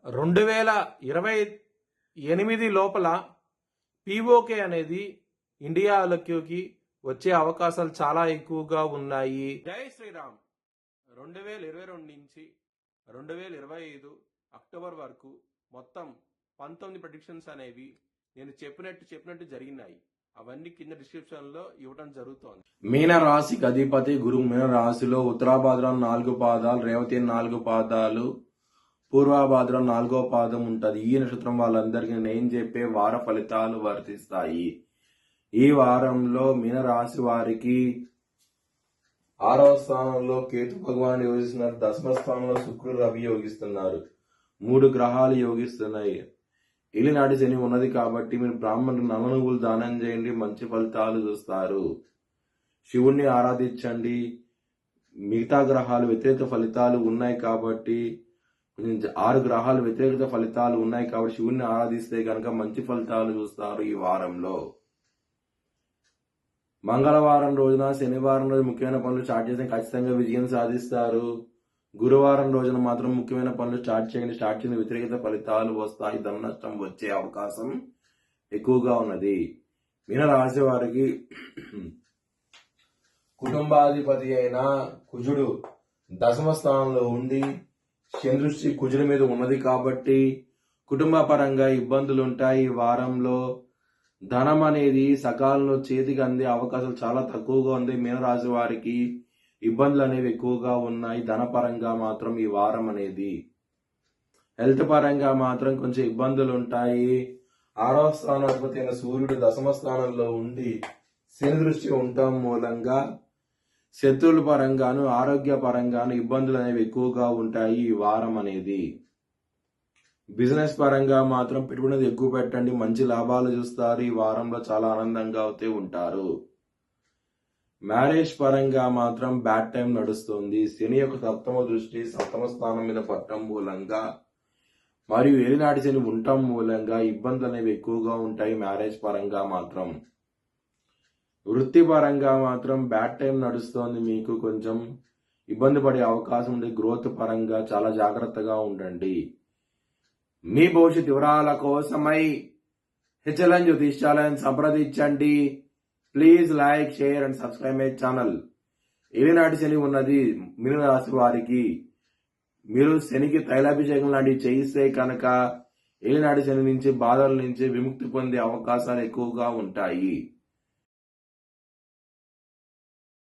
2028 లోపల పీఓకే అనేది ఇండియాలోకి వచ్చే అవకాశాలు చాలా ఎక్కువగా ఉన్నాయి. జై శ్రీరామ్. 2022 నుంచి 2025 అక్టోబర్ వరకు మొత్తం 19 ప్రెడిక్షన్స్ అనేవి నేను చెప్పినట్టు జరిగినాయి. అవన్నీ కింద డిస్క్రిప్షన్ లో ఇవ్వడం జరుగుతోంది. మీన రాశికి అధిపతి గురువు. మీన రాశిలో ఉత్తరాభాద్ర 4 పాదాలు, రేవతి 4 పాదాలు, పూర్వభాద్ర 4వ పాదం ఉంటది. ఈ నక్షత్రం వాళ్ళందరికీ నేను చెప్పే వార ఫలితాలు వర్తిస్తాయి. ఈ వారంలో మీన రాశి వారికి 6వ స్థానంలో కేతు భగవాన్ యోగిస్తున్నారు. దశమ స్థానంలో శుక్రుడు రవి యోగిస్తున్నారు. 3 గ్రహాలు యోగిస్తున్నాయి. ఏలినాటి శని ఉన్నది కాబట్టి మీరు బ్రాహ్మణులకు నల్ల నువ్వులు దానం చేయండి, మంచి ఫలితాలు చూస్తారు. శివుణ్ణి ఆరాధించండి. మిగతా గ్రహాలు వ్యతిరేక ఫలితాలు ఉన్నాయి కాబట్టి 6 గ్రహాలు వ్యతిరేక ఫలితాలు ఉన్నాయి కాబట్టి శివుణ్ణి ఆరాధిస్తే కనుక మంచి ఫలితాలు చూస్తారు. ఈ వారంలో మంగళవారం రోజున, శనివారం రోజు ముఖ్యమైన పనులు స్టార్ట్ చేస్తే ఖచ్చితంగా విజయం సాధిస్తారు. గురువారం రోజున మాత్రం ముఖ్యమైన పనులు స్టార్ట్ చేసిన వ్యతిరేకత ఫలితాలు వస్తాయి. ధన నష్టం వచ్చే అవకాశం ఎక్కువగా ఉన్నది. మీన రాశి వారికి కుటుంబాధిపతి అయిన కుజుడు దశమ స్థానంలో ఉండి శని దృష్టి కుజుడి మీద ఉన్నది కాబట్టి కుటుంబ పరంగా ఇబ్బందులు ఉంటాయి. ఈ వారంలో ధనం అనేది సకాలంలో చేతికి అందే అవకాశాలు చాలా తక్కువగా ఉంది. మీనరాశి వారికి ఇబ్బందులు అనేవి ఎక్కువగా ఉన్నాయి. ధనపరంగా మాత్రం ఈ వారం అనేది, హెల్త్ పరంగా మాత్రం కొంచెం ఇబ్బందులు ఉంటాయి. 6వ స్థానాధిపతి అయిన సూర్యుడు దశమ స్థానంలో ఉండి శని దృష్టి ఉండటం మూలంగా శత్రువుల పరంగాను ఆరోగ్య పరంగాను ఇబ్బందులు అనేవి ఎక్కువగా ఉంటాయి. ఈ వారం అనేది బిజినెస్ పరంగా మాత్రం పెట్టుబడి ఎక్కువ పెట్టండి, మంచి లాభాలు చూస్తారు. ఈ వారంలో చాలా ఆనందంగా అయితే ఉంటారు. మ్యారేజ్ పరంగా మాత్రం బ్యాడ్ టైం నడుస్తుంది. శని యొక్క సప్తమ దృష్టి సప్తమ స్థానం మీద పట్టడం మూలంగా మరియు ఏలినాటి శని ఉండటం మూలంగా ఇబ్బందులు అనేవి ఎక్కువగా ఉంటాయి. మ్యారేజ్ పరంగా మాత్రం, వృత్తి పరంగా మాత్రం బ్యాడ్ టైం నడుస్తోంది. మీకు కొంచెం ఇబ్బంది పడే అవకాశం ఉంది. గ్రోత్ పరంగా చాలా జాగ్రత్తగా ఉండండి. మీ భవిష్యత్ వివరాల కోసమై హెచ్ఎల్ఎన్ జ్యోతిష్యాలయాన్ని సంప్రదించండి. Please like, share and subscribe my channel. ఏలినాటి శని ఉన్నది మీన రాశి వారికి. మీరు శనికి తైలాభిషేకం లాంటివి చేయిస్తే కనుక ఏలినాటి శని నుంచి బాధల నుంచి విముక్తి పొందే అవకాశాలు ఎక్కువగా ఉంటాయి.